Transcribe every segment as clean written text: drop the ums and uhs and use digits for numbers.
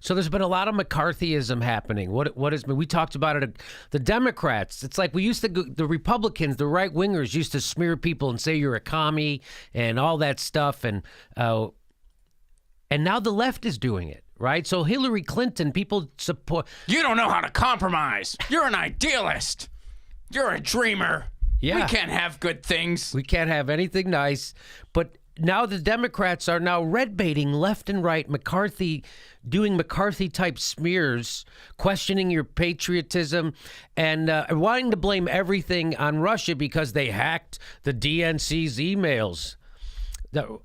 So there's been a lot of McCarthyism happening. We talked about it. The Democrats, it's like we used to, the Republicans, the right wingers used to smear people and say you're a commie and all that stuff. And now the left is doing it, right? So Hillary Clinton, people support. You don't know how to compromise. You're an idealist. You're a dreamer. Yeah. We can't have good things. We can't have anything nice. But now the Democrats are now red baiting left and right, McCarthy, doing McCarthy-type smears, questioning your patriotism, and wanting to blame everything on Russia because they hacked the DNC's emails.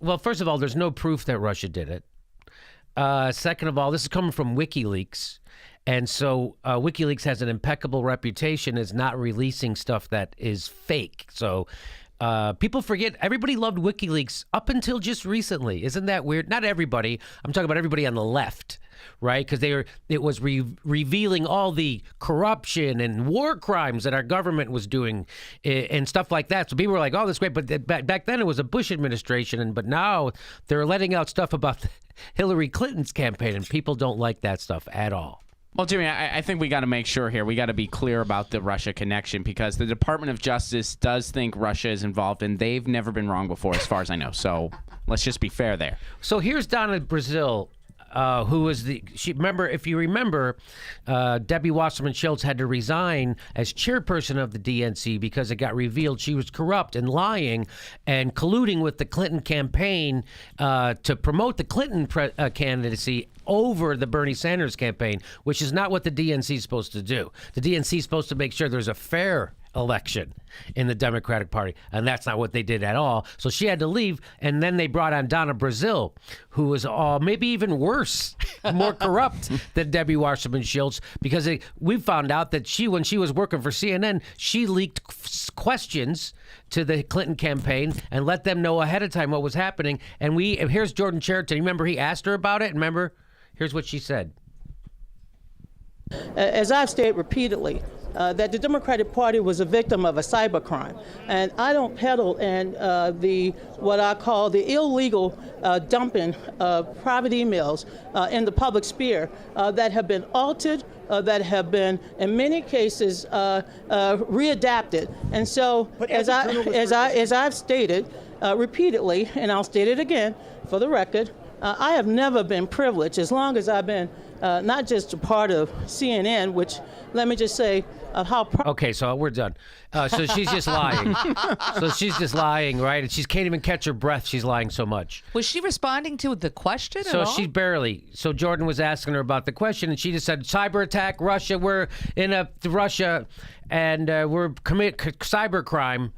Well, first of all, there's no proof that Russia did it. Second of all, this is coming from WikiLeaks. And so WikiLeaks has an impeccable reputation as not releasing stuff that is fake. So people forget, everybody loved WikiLeaks up until just recently. Isn't that weird? Not everybody. I'm talking about everybody on the left, right? Because it was revealing all the corruption and war crimes that our government was doing and stuff like that. So people were like, oh, that's great. But back then it was a Bush administration. But now they're letting out stuff about Hillary Clinton's campaign, and people don't like that stuff at all. Well, Jimmy, I think we got to make sure here, we got to be clear about the Russia connection, because the Department of Justice does think Russia is involved, and they've never been wrong before, as far as I know. So let's just be fair there. So here's Donna Brazil, who was if you remember, Debbie Wasserman Schultz had to resign as chairperson of the DNC because it got revealed she was corrupt and lying and colluding with the Clinton campaign to promote the Clinton candidacy over the Bernie Sanders campaign, which is not what the DNC is supposed to do. The DNC is supposed to make sure there's a fair election in the Democratic Party, and that's not what they did at all. So she had to leave, and then they brought on Donna Brazil, who was maybe even worse, more corrupt than Debbie Wasserman Schultz, because we found out that when she was working for CNN, she leaked questions to the Clinton campaign and let them know ahead of time what was happening. And here's Jordan Cheriton. Remember, he asked her about it. Remember, here's what she said. As I've stated repeatedly, that the Democratic Party was a victim of a cybercrime, and I don't peddle in what I call the illegal dumping of private emails in the public sphere that have been altered, that have been in many cases readapted. And so, as I've stated repeatedly, and I'll state it again for the record, I have never been privileged as long as I've been not just a part of CNN, which, let me just say, okay, so we're done. So she's just lying. So she's just lying, right? And she can't even catch her breath. She's lying so much. Was she responding to the question at all? So she barely. So Jordan was asking her about the question, and she just said, cyber attack, Russia, we're in Russia, and we're commit cybercrime.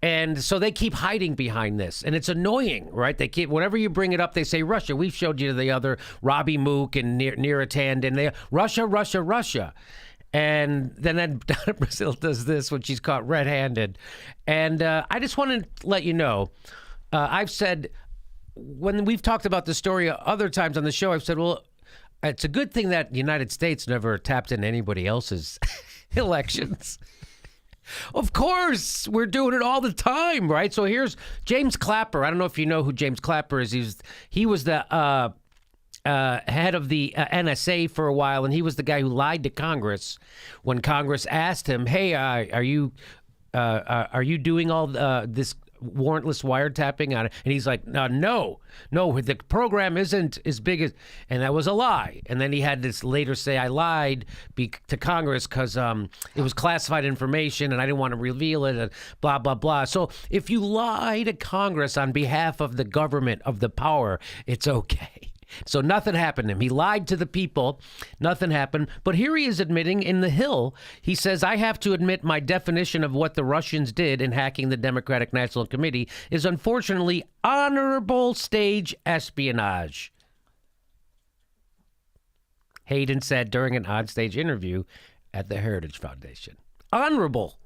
And so they keep hiding behind this, and it's annoying, right? They keep, whenever you bring it up, they say Russia. We've showed you the other Robbie Mook and Neeratan, and they Russia. And then Donna Brazil does this when she's caught red-handed. And I just want to let you know, I've said, when we've talked about the story other times on the show, I've said, well, it's a good thing that the United States never tapped into anybody else's elections. Of course, we're doing it all the time, right? So here's James Clapper. I don't know if you know who James Clapper is. He was the head of the NSA for a while, and he was the guy who lied to Congress when Congress asked him, "Hey, are you doing all this warrantless wiretapping on it?" And he's like, no, the program isn't as big as, and that was a lie. And then he had to later say, I lied to Congress because it was classified information and I didn't want to reveal it, and blah, blah, blah. So if you lie to Congress on behalf of the government, of the power, it's okay. So nothing happened to him. He lied to the people. Nothing happened. But here he is admitting in The Hill, he says, I have to admit my definition of what the Russians did in hacking the Democratic National Committee is unfortunately honorable stage espionage. Hayden said during an onstage interview at the Heritage Foundation. Honorable.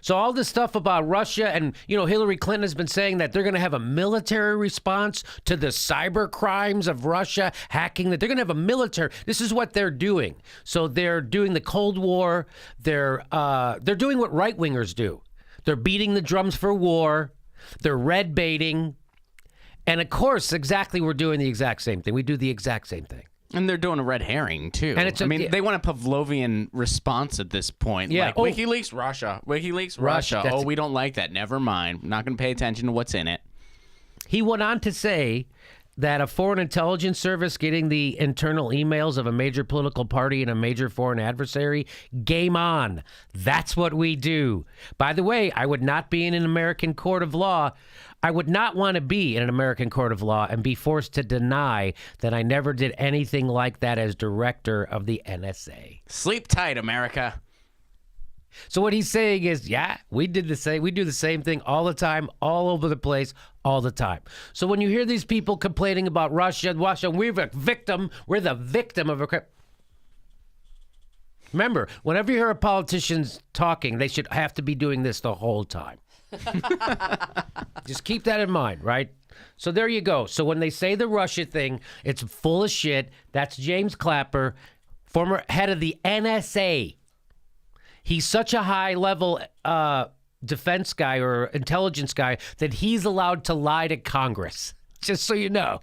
So all this stuff about Russia, and, Hillary Clinton has been saying that they're going to have a military response to the cyber crimes of Russia, hacking, that they're going to have a military. This is what they're doing. So they're doing the Cold War. They're doing what right-wingers do. They're beating the drums for war. They're red baiting. And of course, we're doing the exact same thing. We do the exact same thing. And they're doing a red herring, too. And it's I a- mean, they want a Pavlovian response at this point. Yeah. Like, Oh. WikiLeaks, Russia. WikiLeaks, Russia. that's- Oh, we don't like that. Never mind. I'm not going to pay attention to what's in it. He went on to say that a foreign intelligence service getting the internal emails of a major political party and a major foreign adversary, game on. That's what we do. By the way, I would not be in an American court of law. I would not want to be in an American court of law and be forced to deny that I never did anything like that as director of the NSA. Sleep tight, America. So what he's saying is, yeah, we did the same. We do the same thing all the time, all over the place, all the time. So when you hear these people complaining about Russia, we're the victim. We're the victim of a crime. Remember, whenever you hear a politician talking, they should have to be doing this the whole time. Just keep that in mind, right? So there you go. So when they say the Russia thing, it's full of shit. That's James Clapper, former head of the NSA. He's such a high-level defense guy or intelligence guy that he's allowed to lie to Congress, just so you know.